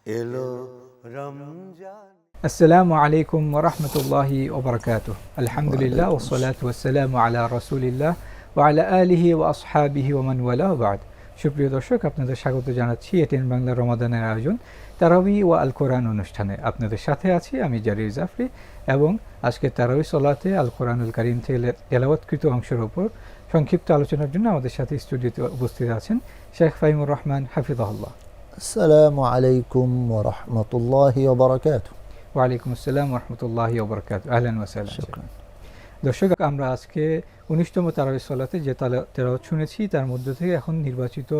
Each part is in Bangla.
এলো রমজান। আসসালামু আলাইকুম ওয়া রাহমাতুল্লাহি ওয়া বারাকাতুহু। আলহামদুলিল্লাহ ওয়া সলাতু ওয়া সালামু আলা রাসূলিল্লাহ ওয়া আলা আলিহি ওয়া আসহাবিহি ওয়া মান ওয়ালা ওয়া বা'দ। সুপ্রিয় দর্শক, আপনাদের স্বাগত জানাচ্ছি এটিএন বাংলা রমাদানের আয়োজন তারাবি ওয়া আল কোরআন অনুষ্ঠানে। আপনাদের সাথে আছি আমি জারির জাফরি এবং আজকে তারাবি সালাতে আল কোরআনুল কারীম থেকে তেলাওয়াতকৃত অংশের উপর সংক্ষিপ্ত আলোচনার জন্য আমাদের সাথে স্টুডিওতে উপস্থিত আছেন শেখ ফাহিমুর রহমান হাফিজাহুল্লাহ। আসসালামু আলাইকুম ওয়া রাহমাতুল্লাহি ওয়া বারাকাতুহু। ওয়া আলাইকুম আসসালাম ওয়া রাহমাতুল্লাহি ওয়া বারাকাতুহু। আহলান ওয়া সাহলান। দর্শক, আমরা আজকে ১৯তম তারাবি সালাতে যে তেলাওয়াত শুনেছি তার মধ্য থেকে এখন নির্বাচিত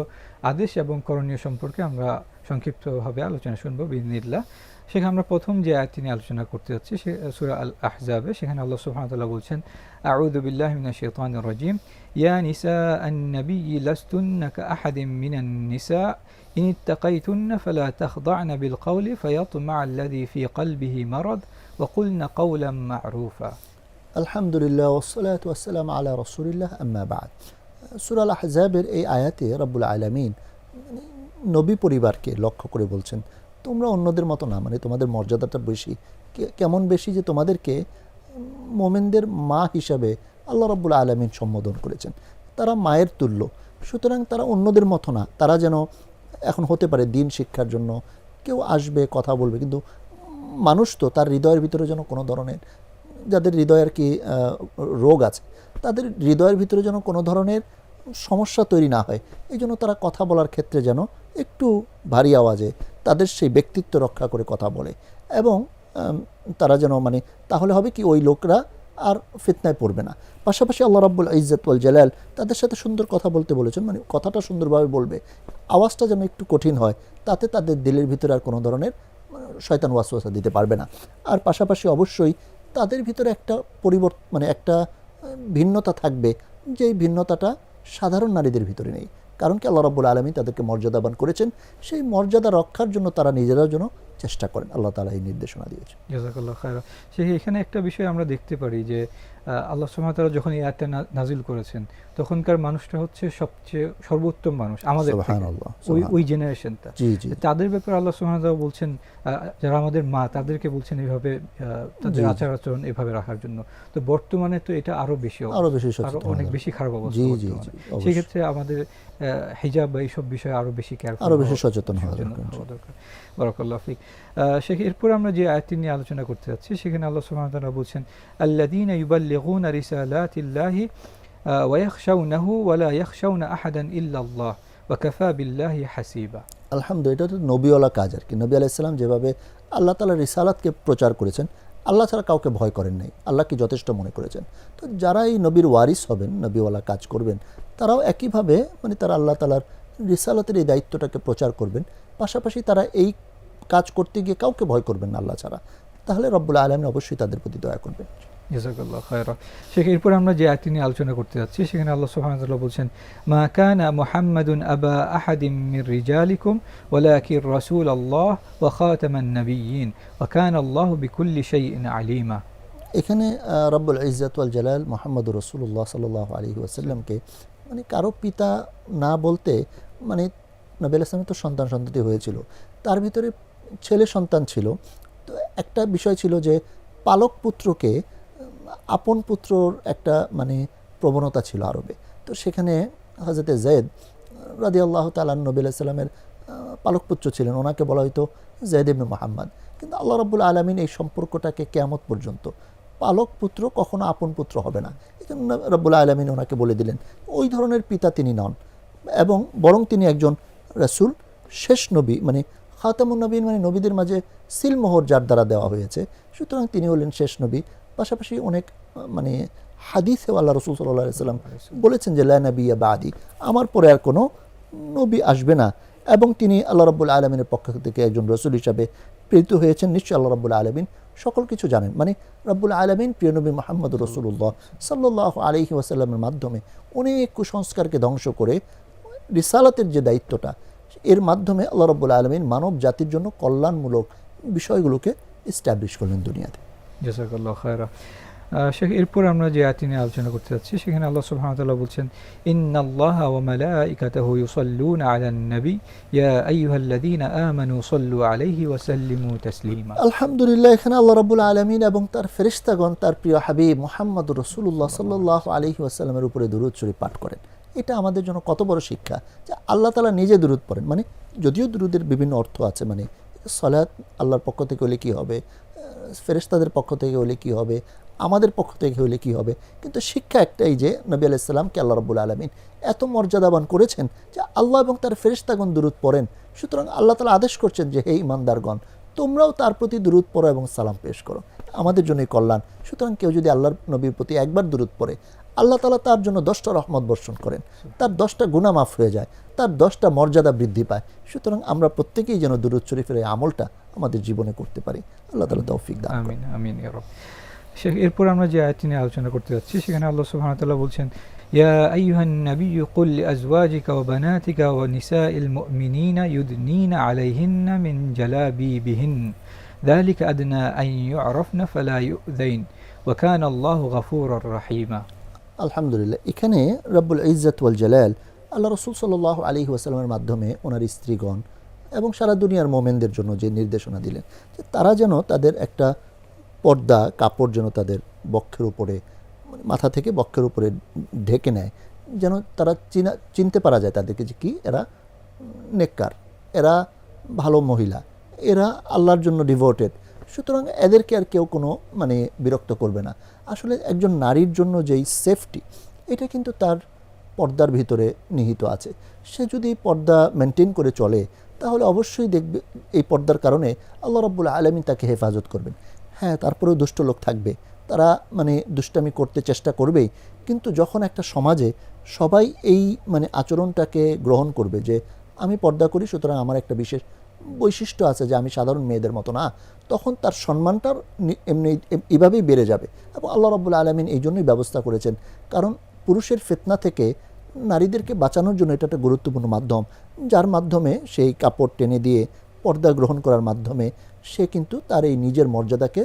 আদেশ এবং করণীয় সম্পর্কে আমরা সংক্ষিপ্তভাবে আলোচনা শুনবো বিইذنিল্লাহ। সেখানে আমরা প্রথম যে আয়াতটি নিয়ে আলোচনা করতে যাচ্ছি সে সূরা আল আহজাবে। সেখানে আল্লাহ সুবহানাহু ওয়া তাআলা বলছেন, আউযু বিল্লাহি মিনাশ শাইতানির রাজীম, ইয়া নিসাআন নাবিয়্যি লাস্তুন্না কাআহাদিম মিনান নিসা ইন ইত্তাকাইতুন্না ফালা তাখদা'না বিল কওলি ফায়াতমা'আল্লাযী ফী কলবিহি মারাদ ওয়া কুলনা কাওলাম মা'রুফা। আলহামদুলিল্লাহ ওয়াসসালাতু ওয়াসসালামু আলা রাসূলিল্লাহ, আম্মা বা'দ। সূরা আল আহজাবের এই আয়াতে রব্বুল আলামিন নবী পরিবারকে লক্ষ্য করে বলছেন, তোমরা অন্যদের মতো না, মানে তোমাদের মর্যাদাটা বেশি। কেমন বেশি? যে তোমাদেরকে মোমেনদের মা হিসাবে আল্লাহ রব্বুল আলামিন সম্বোধন করেছেন। তারা মায়ের তুল্য, সুতরাং তারা অন্যদের মতো না। তারা যেন এখন হতে পারে দিন শিক্ষার জন্য কেউ আসবে, কথা বলবে, কিন্তু মানুষ তো তার হৃদয়ের ভিতরে যেন কোনো ধরনের, যাদের হৃদয়ের কি রোগ আছে, তাদের হৃদয়ের ভিতরে যেন কোনো ধরনের সমস্যা তৈরি না হয়, এই জন্য তারা কথা বলার ক্ষেত্রে যেন একটু ভারী আওয়াজে তাদের সেই ব্যক্তিত্ব রক্ষা করে কথা বলে। এবং তারা যেন, মানে তাহলে হবে কি, ওই লোকরা আর ফিতনায় পড়বে না। পাশাপাশি আল্লাহ রাব্বুল ইজ্জত ওয়াল জালাল তাদের সাথে সুন্দর কথা বলতে বলেছেন, মানে কথাটা সুন্দরভাবে বলবে, আওয়াজটা যেন একটু কঠিন হয়, তাতে তাদের দিলের ভিতরে আর কোনো ধরনের শয়তান ওয়াসওয়াসা দিতে পারবে না। আর পাশাপাশি অবশ্যই তাদের ভিতরে একটা পরিবর্তন, মানে একটা ভিন্নতা থাকবে, যেই ভিন্নতাটা সাধারণ নারীদের ভিতরে নেই। কারণ কি, আল্লাহ রাব্বুল আলামিন তাদেরকে মর্যাদাবান করেছেন, সেই মর্যাদা রক্ষার জন্য তারা নিজেরাও যেন চেষ্টা করেন। আল্লাহ তাআলা এই নির্দেশনা দিয়েছেন। জাযাকাল্লাহু খায়রা। এখানে একটা বিষয় আমরা দেখতে পারি যে আল্লাহ সুবহানাহু ওয়া তাআলা যখন এই আয়াতটা নাজিল করেছেন, তখনকার মানুষটা হচ্ছে সবচেয়ে সর্বোত্তম মানুষ আমাদের সুবহানাল্লাহ, ওই জেনারেশনটা। তাদের ব্যাপারে আল্লাহ সুবহানাহু ওয়া তাআলা বলছেন, যারা আমাদের মা তাদেরকে বলছেন এইভাবে তাদের আচার আচরণ এভাবে রাখার জন্য। তো বর্তমানে তো এটা আরো বেশি অনেক বেশি খারাপ অবস্থা। সেই ক্ষেত্রে আমাদের হিজাব বা এইসব বিষয়ে আরো বেশি কেয়ার, আরো বেশি সচেতন হওয়া দরকার। বারাকাল্লাহু ফিক। এরপর আমরা যে আয়াতটি নিয়ে আলোচনা করতে যাচ্ছি সেখানে আল্লাহ সুবহানাহু ওয়া তাআলা বলছেন, আল্লাযীনা ইউবাল্লিগুনা রিসালাতিল্লাহি ওয়া ইয়াখশাউনাহু ওয়া লা ইয়াখশাউনা আহাদান ইল্লাল্লাহ ওয়া কাফা বিল্লাহি হাসিবা। আলহামদুলিল্লাহ, এটা তো নবীওয়ালা কাজ আর কি। নবী আলাইহিস সালাম যেভাবে আল্লাহ তাআলার রিসালাতকে প্রচার করেছেন, আল্লাহ ছাড়া কাউকে ভয় করেন নাই, আল্লাহকে যথেষ্ট মনে করেছেন। তো যারা এই নবীর ওয়ারিস হবেন, নবীওয়ালা কাজ করবেন, তারাও একইভাবে, মানে তারা আল্লাহ তাআলার রিসালাতের এই দায়িত্বটাকে প্রচার করবেন। পাশাপাশি তারা এই কাজ করতে গিয়ে কাউকে ভয় করবেন না আল্লাহ ছাড়া, তাহলে রব্বুল আলামিন অবশ্যই তাদের প্রতি দয়া করবেন। জাযাকাল্লাহু খায়রা। এরপর আমরা যে আয়াতটি নিয়ে আলোচনা করতে যাচ্ছি সেখানে আল্লাহ সুবহানাহু ওয়া তাআলা বলছেন, মা কানা মুহাম্মাদুন আবা আহাদিম মির রিজালিকুম ওয়ালাকিন রাসূলুল্লাহ ওয়া খাতামান নাবিয়্যিন ওয়া কানা আল্লাহু বিকুল্লি শাইইন আলিমা। এখানে রব্বুল ইজ্জত ওয়াল জালাল মুহাম্মদুর রাসূলুল্লাহ সাল্লাল্লাহু আলাইহি ওয়াসাল্লামকে, মানে কারো পিতা না বলতে, মানে নবী আলাইহিস সালামের তো সন্তানটি হয়েছিল, তার ভিতরে ছেলে সন্তান ছিল। তো একটা বিষয় ছিল যে পালক পুত্রকে আপন পুত্রর একটা, মানে প্রবণতা ছিল আরবে। তো সেখানে হযরতে যায়েদ রাদিয়াল্লাহু তাআলা নবী আলাইহিস সালামের পালক পুত্র ছিলেন, ওনাকে বলা হতো যায়েদ ইবনে মুহাম্মদ। কিন্তু আল্লাহ রাব্বুল আলামিন এই সম্পর্কটাকে কিয়ামত পর্যন্ত, পালক পুত্র কখনো আপন পুত্র হবে না, এই জন্য রাব্বুল আলামিন ওনাকে বলে দিলেন ওই ধরনের পিতা তিনি নন, এবং বরং তিনি একজন রাসূল, শেষ নবী, মানে খাতামুন নবীন, মানে নবীদের মাঝে সিলমোহর যার দ্বারা দেওয়া হয়েছে, সুতরাং তিনি হলেন শেষ নবী। পাশাপাশি অনেক, মানে হাদিসে আল্লাহ রাসূল সাল্লাল্লাহু আলাইহি ওয়াসাল্লাম বলেছেন যে লা নাবিয়্যা বাদি, আমার পরে আর কোনো নবী আসবে না, এবং তিনি আল্লাহ রাব্বুল আলামিনের পক্ষ থেকে একজন রাসূল হিসাবে প্রেরিত হয়েছেন। নিশ্চয়ই আল্লাহ রাব্বুল আলামিন সকল কিছু জানেন, মানে রাব্বুল আলামিন প্রিয় নবী মুহাম্মদুর রাসূলুল্লাহ সাল্লাল্লাহু আলাইহি ওয়াসাল্লামের মাধ্যমে অনেক কুসংস্কারকে ধ্বংস করে রিসালাতের যে দায়িত্বটা, এর মাধ্যমে আল্লাহ রাব্বুল আলামিন মানব জাতির জন্য কল্যাণমূলক বিষয়গুলোকে এস্টাবলিশ করলেন দুনিয়াতে। জাযাকাল্লাহু খায়রা। শেখ এরপর আমরা যে আয়াতটি নিয়ে আলোচনা করতে যাচ্ছি সেখানে আল্লাহ সুবহানাহু ওয়া তাআলা বলছেন ইন্নাল্লাহা ওয়া মালাইকাতাহু ইউসাল্লুনা আলান নবী ইয়া আইয়ুহাল্লাযীনা আমানু সাল্লু আলাইহি ওয়া সাল্লিমু তাসলিমা। আলহামদুলিল্লাহ, এখানে আল্লাহ রাব্বুল আলামিন এবং তার ফেরেশতাগণ তার প্রিয় হাবিব মুহাম্মদুর রাসূলুল্লাহ সাল্লাল্লাহু আলাইহি ওয়াসাল্লামের উপরে দুরূদ শরীফ পাঠ করেন। এটা আমাদের জন্য কত বড় শিক্ষা যে আল্লাহ তাআলা নিজে দুরূদ পড়েন। মানে যদিও দুরূদের বিভিন্ন অর্থ আছে, মানে সালাত আল্লাহর পক্ষ থেকে হলে কি হবে, ফেরেশতাদের পক্ষ থেকে হলে কি হবে, আমাদের পক্ষ থেকে হলে কি হবে, কিন্তু শিক্ষা একটাই যে নবী আলাইহিস সালামকে আল্লাহ রাব্বুল আলামিন এত মর্যাদাবান করেছেন যে আল্লাহ এবং তার ফেরেশতাগণ দুরূদ পড়েন। সুতরাং আল্লাহ তাআলা আদেশ করছেন যে হে ঈমানদারগণ, তোমরাও তার প্রতি দুরূদ পড়ো এবং সালাম পেশ করো, আমাদের জন্যই কল্যাণ। সুতরাং কেউ যদি আল্লাহর নবীর প্রতি একবার দুরূদ পড়ে, আল্লাহ তাআলা তার জন্য 10টা রহমত বর্ষণ করেন, তার 10টা গুনাহ মাফ হয়ে যায়, তার 10টা মর্যাদা বৃদ্ধি পায়। সুতরাং আমরা প্রত্যেকেই যেন দুরূদ শরীফের এই আমলটা আমাদের জীবনে করতে পারি। আল্লাহ তাআলা তৌফিক দান করুন। আমিন আমিন ইয়া রাব। শেখ এরপর আমরা যে আয়াতটি নিয়ে আলোচনা করতে যাচ্ছি সেখানে আল্লাহ সুবহানাহু ওয়া তাআলা বলছেন ইয়া আইয়ুহান নাবিয়্যু কুল লিআজওয়াজিকা ওয়া বানাতিকা ওয়া নিসাইল মুমিনিনা ইউদনিনা আলাইহিন্না মিন জালাবিবিহিন যালিকা আদনা আন ইউ'রাফনা ফালা ইউ'যাইন ওয়া কানা আল্লাহু গফুরুর রাহিমা। আলহামদুলিল্লাহ, এখানে রব্বুল ইজ্জত ওয়াল জালাল আল্লাহ রাসূল সাল্লাল্লাহু আলাইহি ওয়াসাল্লামের মাধ্যমে ওনার স্ত্রীগণ এবং সারা দুনিয়ার মোমেনদের জন্য যে নির্দেশনা দিলেন যে তারা যেন তাদের একটা পর্দা কাপড় যেন তাদের বক্ষের উপরে, মানে মাথা থেকে বক্ষের উপরে ঢেকে নেয়, যেন তারা চিনতে পারা যায় তাদেরকে যে কি এরা নেককার, এরা ভালো মহিলা, এরা আল্লাহর জন্য ডিভোটেড। সুতরাং এদেরকে আর কেউ কোনো মানে বিরক্ত করবে না। আসলে একজন নারীর জন্য যেই সেফটি, এটা কিন্তু তার পর্দার ভিতরে নিহিত আছে। সে যদি পর্দা মেনটেন করে চলে তাহলে অবশ্যই দেখবে এই পর্দার কারণে আল্লাহ রাব্বুল আলামিন তাকে হেফাজত করবেন। হ্যাঁ, তারপরেও দুষ্ট লোক থাকবে, তারা মানে দুষ্টামি করতে চেষ্টা করবেই, কিন্তু যখন একটা সমাজে সবাই এই মানে আচরণটাকে গ্রহণ করবে যে আমি পর্দা করি সুতরাং আমার একটা বিশেষ বৈশিষ্ট্য আছে যে আমি সাধারণ মেয়েদের মতো না, তখন তার সম্মানটার এমনি এভাবেই বেড়ে যাবে। এবং আল্লাহ রাব্বুল আলামিন এই জন্যই ব্যবস্থা করেছেন, কারণ পুরুষের ফিতনা থেকে নারীদেরকে বাঁচানোর জন্য এটা একটা গুরুত্বপূর্ণ মাধ্যম, যার মাধ্যমে সেই কাপড় টেনে দিয়ে পর্দা গ্রহণ করার মাধ্যমে সে কিন্তু তার এই নিজের মর্যাদাকে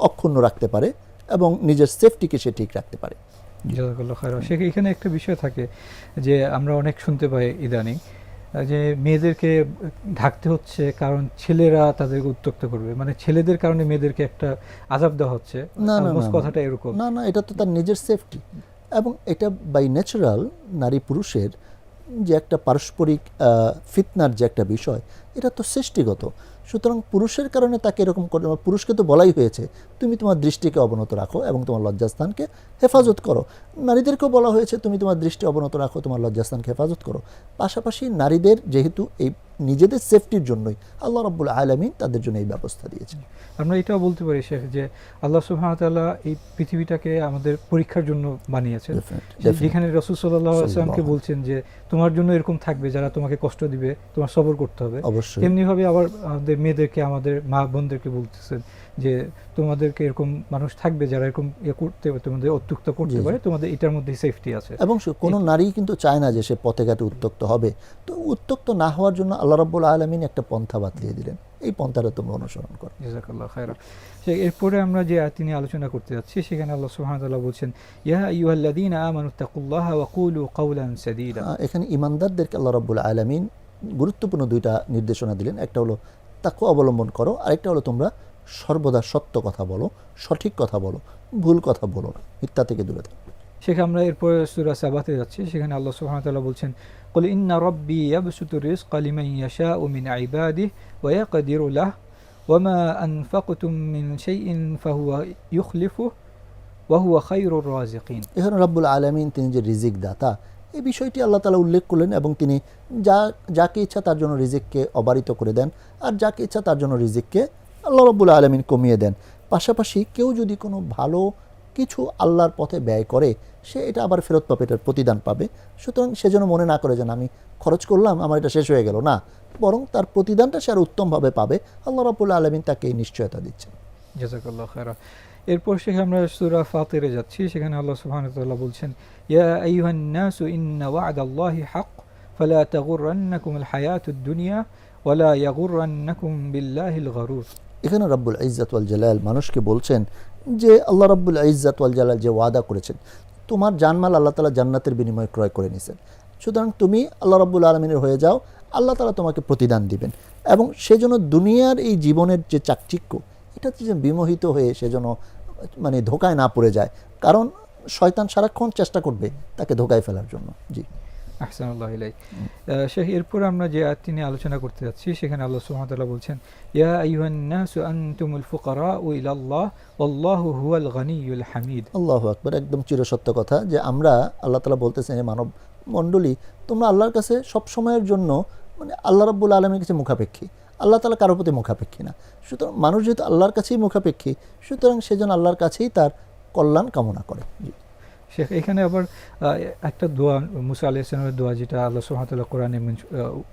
অক্ষুণ্ণ রাখতে পারে এবং নিজের সেফটিকে সে ঠিক রাখতে পারে। জাযাকাল্লাহু খায়রান। শেখ এখানে একটা বিষয় থাকে যে আমরা অনেক শুনতে পাই ইদানিং যে মেয়েদেরকে ঢাকতে হচ্ছে কারণ ছেলেরা তাদেরকে উত্ত্যক্ত করবে, মানে ছেলেদের কারণে মেয়েদেরকে একটা আযাব দেওয়া হচ্ছে। না না অলমোস্ট কথাটা এরকম। না না, এটা তো তার নিজের সেফটি, এবং এটা বাই ন্যাচারাল নারী পুরুষের যে একটা পারস্পরিক ফিতনার যে একটা বিষয়, এটা তো সৃষ্টিগত। সুতরাং পুরুষের কারণে তাকে এরকম করে, পুরুষকে তো বলাই হয়েছে তুমি তোমার দৃষ্টিকে অবনত রাখো এবং তোমার লজ্জাস্থানকে হেফাজত করো। নারীদেরকেও বলা হয়েছে তুমি তোমার দৃষ্টি অবনত রাখো, তোমার লজ্জাস্থানকে হেফাজত করো। পাশাপাশি নারীদের যেহেতু এই নিজেদের সেফটির জন্যই আল্লাহ রাব্বুল আলামিন তাদের জন্য এই ব্যবস্থা দিয়েছেন। আমরা এটাও বলতে পারি শেখ যে আল্লাহ সুবহানাহু ওয়া তাআলা এই পৃথিবীটাকে আমাদের পরীক্ষার জন্য বানিয়েছেন, যেখানে রাসূল সাল্লাল্লাহু আলাইহি ওয়াসাল্লামকে বলছেন যে তোমার জন্য এরকম থাকবে যারা তোমাকে কষ্ট দিবে, তোমার সবর করতে হবে। অবশ্যই তেমনি ভাবে আবার আমাদের মেয়েদেরকে, আমাদের মা বোনদেরকে বলতেছেন যে তোমাদেরকে এরকম মানুষ থাকবে যারা এরকম করতে তোমাদের অত্যুক্ত করতে পারে, তোমাদের এটার মধ্যে সেফটি আছে। এবং কোনো নারী কিন্তু চায় না যে সে পথে ঘাটে উত্ত্যক্ত হবে। তো উত্ত্যক্ত না হওয়ার জন্য আল্লাহ রাব্বুল আলামিন একটা পন্থা বাতলিয়ে দিলেন, এই পন্থাটা তোমরা অনুসরণ করো। জাযাকাল্লাহু খায়রান। এরপরে আমরা যে আয়াত নিয়ে আলোচনা করতে যাচ্ছি সেখানে আল্লাহ সুবহানাহু ওয়া তাআলা বলছেন ইয়া আইয়ুহাল্লাযীনা আমানুত্তাকুল্লাহা ওয়া কুলু কাওলান সাদীদা। এখানে ঈমানদারদেরকে আল্লাহ রাব্বুল আলামিন গুরুত্বপূর্ণ দুইটা নির্দেশনা দিলেন। একটা হলো তাকওয়া অবলম্বন করো, আরেকটা হলো তোমরা সর্বদা সত্য কথা বলো, সঠিক কথা বলো, ভুল কথা বলো না, মিথ্যা থেকে দূরে থাকো। সেখানে আমরা এরপর সূরা সাবাতে যাচ্ছি, সেখানে আল্লাহ সুবহানাহু ওয়া তাআলা বলছেন কুল ইন্না রাব্বী ইয়াবসুতু রিজকা লিমান ইয়াশাউ মিন ইবাদিহি ওয়া ইয়াকদিরু লাহু ওয়া মা আনফাকতুম মিন শাইইন ফাহুয়া ইউখলিফুহু ওয়া হুয়া খায়রুর রাযিকিন। এখানে রাব্বুল আলামিন তিনি যে রিজিক দাতা, এই বিষয়টি আল্লাহ তাআলা উল্লেখ করলেন এবং তিনি যাকে ইচ্ছা তার জন্য রিজিককে অবারিত করে দেন, আর যাকে ইচ্ছা তার জন্য রিজিককে আল্লাহ রাব্বুল আলামিন কমিয়ে দেন। পাশাপাশি কেউ যদি কোনো ভালো কিছু আল্লাহর পথে ব্যয় করে সে এটা আবার ফেরত পাবে, এটার প্রতিদান পাবে। সুতরাং সে যেন মনে না করে যেন আমি খরচ করলাম আমার এটা শেষ হয়ে গেল, না, বরং তার প্রতিদানটা সে আর উত্তমভাবে পাবে। আল্লাহ রাব্বুল আলামিন তাকে এই নিশ্চয়তা দিচ্ছেন। জাযাকাল্লাহু খায়রান। এরপর সেখানে আমরা সূরা ফাতিরে যাচ্ছি, সেখানে আল্লাহ সুবহানাহু ওয়া তাআলা বলছেন ইয়া আইয়ুহান নাসু ইন্না ওয়া'দাল্লাহি হক ফালা তাগুররান্নাকুমুল হায়াতুদ দুনিয়া ওয়া লা ইয়াগুররান্নাকুম বিল্লাহিল গরুর। এখানে রাব্বুল ইজ্জত ওয়াল জালাল মানুষকে বলছেন যে আল্লাহ রাব্বুল ইজ্জাত ওয়াল জালাল যে ওয়াদা করেছেন, তোমার জানমাল আল্লাহ তাআলা জান্নাতের বিনিময়ে ক্রয় করে নিয়েছেন, সুতরাং তুমি আল্লাহ রাব্বুল আলামিনের হয়ে যাও, আল্লাহ তাআলা তোমাকে প্রতিদান দিবেন। এবং সেজন্য দুনিয়ার এই জীবনের যে চাকচিক্য, এটা যে বিমোহিত হয়ে সেজন্য মানে ধোকায় না পড়ে যায়, কারণ শয়তান সারাক্ষণ চেষ্টা করবে তাকে ধোকায় ফেলার জন্য। জি, আহসানুল্লাহ ইলাইক। শেখ, এরপর আমরা যে আয়াতটি নিয়ে আলোচনা করতে যাচ্ছি, সেখানে আল্লাহ সুবহানাহু ওয়া তাআলা বলছেন, ইয়া আইয়ুহান নাসু আনতুমুল ফুকারাউ ইলাল্লাহ ওয়াল্লাহু হুয়াল গনিয়্যুল হামিদ। আল্লাহু আকবার, একদম চিরসত্য কথা যে আমরা, আল্লাহ তাআলা বলতেছেন যে মানব মণ্ডলী, তোমরা আল্লাহর কাছে সব সময়ের জন্য মানে আল্লাহ রাব্বুল আলামিনের কাছে মুখাপেক্ষী, আল্লাহ তাআলা কারোর প্রতি মুখাপেক্ষী না। সুতরাং মানুষ যেহেতু আল্লাহর কাছেই মুখাপেক্ষী, সুতরাং সেজন্য আল্লাহর কাছেই তার কল্যাণ কামনা করে। জি, শেখ, এখানে আবার একটা দোয়া, মুসা আলাইহিস সালামের দোয়া, যেটা আল্লাহ সুবহানাহু ওয়া তাআলা কোরআনে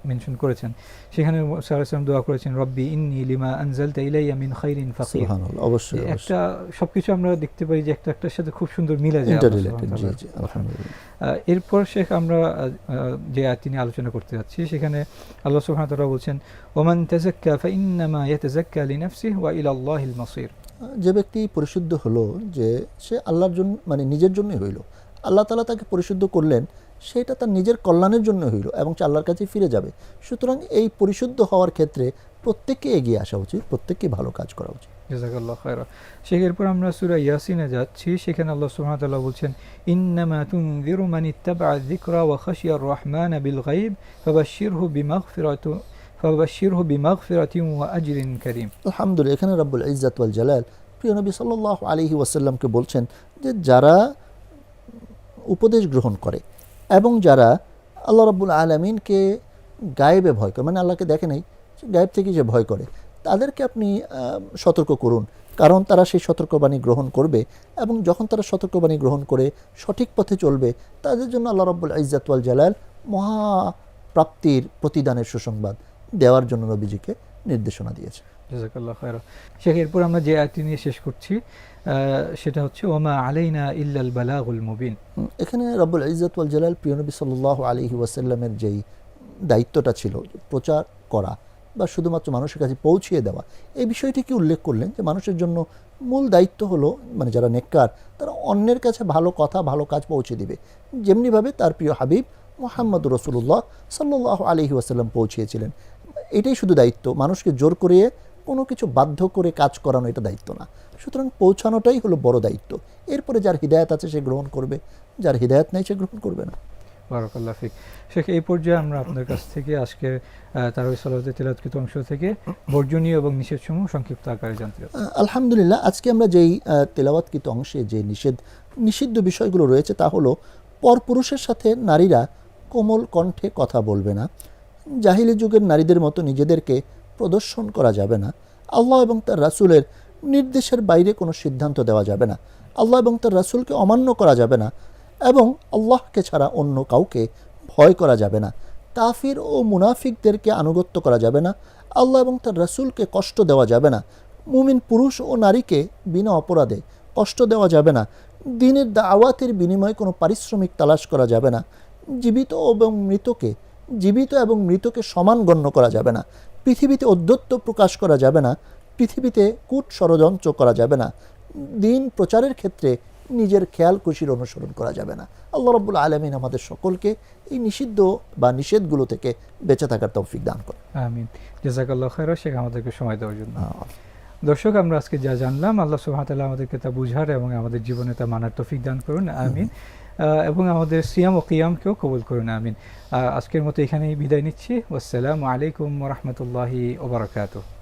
মেনশন করেছেন, সেখানে মুসা আলাইহিস সালাম দোয়া করেছেন, রব্বি ইন্নী লিমা আনজালতা ইলাইয়া মিন খাইরিন ফাকির। সুবহানাল্লাহ, অবশ্যই একটা সবকিছু আমরা দেখতে পাই যে একটা একটার সাথে খুব সুন্দর মিলে যায়। ইন্টাররিলেটেড। জি জি, আলহামদুলিল্লাহ। এরপর শেখ, আমরা যে আয়াতটি নিয়ে আলোচনা করতে যাচ্ছি, সেখানে আল্লাহ সুবহানাহু ওয়া তাআলা বলছেন, ওমান তাযাক্কা ফাইন্নামা ইয়াতাযাক্কা লিনাফসিহি ওয়া ইলাল্লাহিল মাসির। যে ব্যক্তি পরিশুদ্ধ হলো, যে সে আল্লাহর জন্য মানে নিজের জন্যই হইল, আল্লাহ তাআলা তাকে পরিশুদ্ধ করলেন, সেটা তার নিজের কল্যাণের জন্য হইল এবং সে আল্লাহর কাছে ফিরে যাবে। সুতরাং এই পরিশুদ্ধ হওয়ার ক্ষেত্রে প্রত্যেককে এগিয়ে আসা উচিত, প্রত্যেককে ভালো কাজ করা উচিত। জাযাকাল্লাহু খায়রা। শেখ, এরপর আমরা সূরা ইয়াসিনে যাচ্ছি, সেখানে আল্লাহ সুবহানাহু ওয়া তাআলা বলছেন, ইন্নামা তুনযিরু মান ইত্তাবা'a যিকরা ওয়া খাশিয়ার রাহমানা বিল গায়ব ফাবাশশিরহু বিমাগফিরাতিন ওয়া আজরিন কারীম। আলহামদুলিল্লাহ, এখানে রাব্বুল ইজ্জাত ওয়াল জালাল প্রিয় নবী সাল্লাল্লাহু আলাইহি ওয়াসাল্লামকে বলছেন যে যারা উপদেশ গ্রহণ করে এবং যারা আল্লাহ রাব্বুল আলামিনকে গায়েবে ভয় করে, মানে আল্লাহকে দেখে নাই, গায়েব থেকে যে ভয় করে, তাদেরকে আপনি সতর্ক করুন, কারণ তারা সেই সতর্কবাণী গ্রহণ করবে এবং যখন তারা সতর্কবাণী গ্রহণ করে সঠিক পথে চলবে, তাদের জন্য আল্লাহ রাব্বুল ইজ্জাত ওয়াল জালাল মহা প্রাপ্তির প্রতিদানের সুসংবাদ দেওয়ার জন্য নবীজিকে নির্দেশনা দিয়েছে। জাযাকাল্লাহু খায়রা। শেখ, এরপর আমরা যে আয়াতটি নিয়ে শেষ করছি, সেটা হচ্ছে ওমা আলাইনা ইল্লাল বালাগুল মুবিন। এখানে রাব্বুল ইজ্জাত ওয়াল জালাল প্রিয় নবী সাল্লাল্লাহু আলাইহি ওয়াসাল্লামের যেই দায়িত্বটা ছিল প্রচার করা বা শুধুমাত্র মানুষের কাছে পৌঁছিয়ে দেওয়া, এই বিষয়টিকে উল্লেখ করলেন যে মানুষের জন্য মূল দায়িত্ব হলো, মানে যারা নেককার তারা অন্যের কাছে ভালো কথা ভালো কাজ পৌঁছে দিবে, যেমনিভাবে তার প্রিয় হাবিব মুহাম্মদুর রাসূলুল্লাহ সাল্লাল্লাহু আলাইহি ওয়াসাল্লাম পৌঁছিয়েছিলেন। এটাই শুধু দায়িত্ব, মানুষকে জোর করিয়ে কোনো কিছু বাধ্য করে কাজ করানো এটা দায়িত্ব না। সুতরাং পৌঁছানোটাই হলো বড় দায়িত্ব। এরপরে যার হিদায়াত আছে সে গ্রহণ করবে, যার হিদায়াত নেই সে গ্রহণ করবে না। বারাকাল্লাহ ফিক। শেখ, এই পর্যায়ে আমরা আপনার কাছ থেকে আজকে তারাবির সালাতে তিলাওয়াতকৃত অংশ থেকে বর্জনীয় এবং নিষেধসমূহ সংক্ষিপ্ত আকারে জানতে চাই। আলহামদুলিল্লাহ, আজকে আমরা যেই তেলাওয়াতকৃত অংশে যে নিষিদ্ধ বিষয়গুলো রয়েছে তা হলো, পরপুরুষের সাথে নারীরা কোমল কণ্ঠে কথা বলবে না, জাহিলি যুগের নারীদের মতো নিজেদেরকে প্রদর্শন করা যাবে না, আল্লাহ এবং তার রাসূলের নির্দেশের বাইরে কোনো সিদ্ধান্ত দেওয়া যাবে না, আল্লাহ এবং তার রাসূলকে অমান্য করা যাবে না এবং আল্লাহকে ছাড়া অন্য কাউকে ভয় করা যাবে না, কাফির ও মুনাফিকদেরকে আনুগত্য করা যাবে না, আল্লাহ এবং তার রাসূলকে কষ্ট দেওয়া যাবে না, মুমিন পুরুষ ও নারীকে বিনা অপরাধে কষ্ট দেওয়া যাবে না, দ্বীনের দাওয়াতের বিনিময়ে কোনো পারিশ্রমিক তালাশ করা যাবে না, জীবিত এবং মৃতকে সমান গণ্য করা যাবে না, পৃথিবীতে ঔদ্ধত্য প্রকাশ করা যাবে না, পৃথিবীতে কূট ষড়যন্ত্র করা যাবে না, দ্বীন প্রচারের ক্ষেত্রে নিজের খেয়াল খুশির অনুসরণ করা যাবে না। আল্লাহ রাব্বুল আলামিন আমাদের সকলকে এই নিষিদ্ধ বা নিষেধগুলো থেকে বেঁচে থাকার তৌফিক দান করে। আমিন। জাযাকাল্লাহু খায়রা শেখ, আমাদেরকে সময় দেওয়ার জন্য। দর্শক, আমরা আজকে যা জানলাম, আল্লাহ সুবহানাহু ওয়া তাআলা আমাদেরকে তা বুঝার এবং আমাদের জীবনে তা মানার তৌফিক দান করুন। আমিন। এবং আমাদের সিয়াম ও কিয়ামকেও কবুল করুন। আমিন। আজকের মতো এখানেই বিদায় নিচ্ছি। আসসালামু আলাইকুম ওয়া রাহমাতুল্লাহি ওয়া বারাকাতুহু।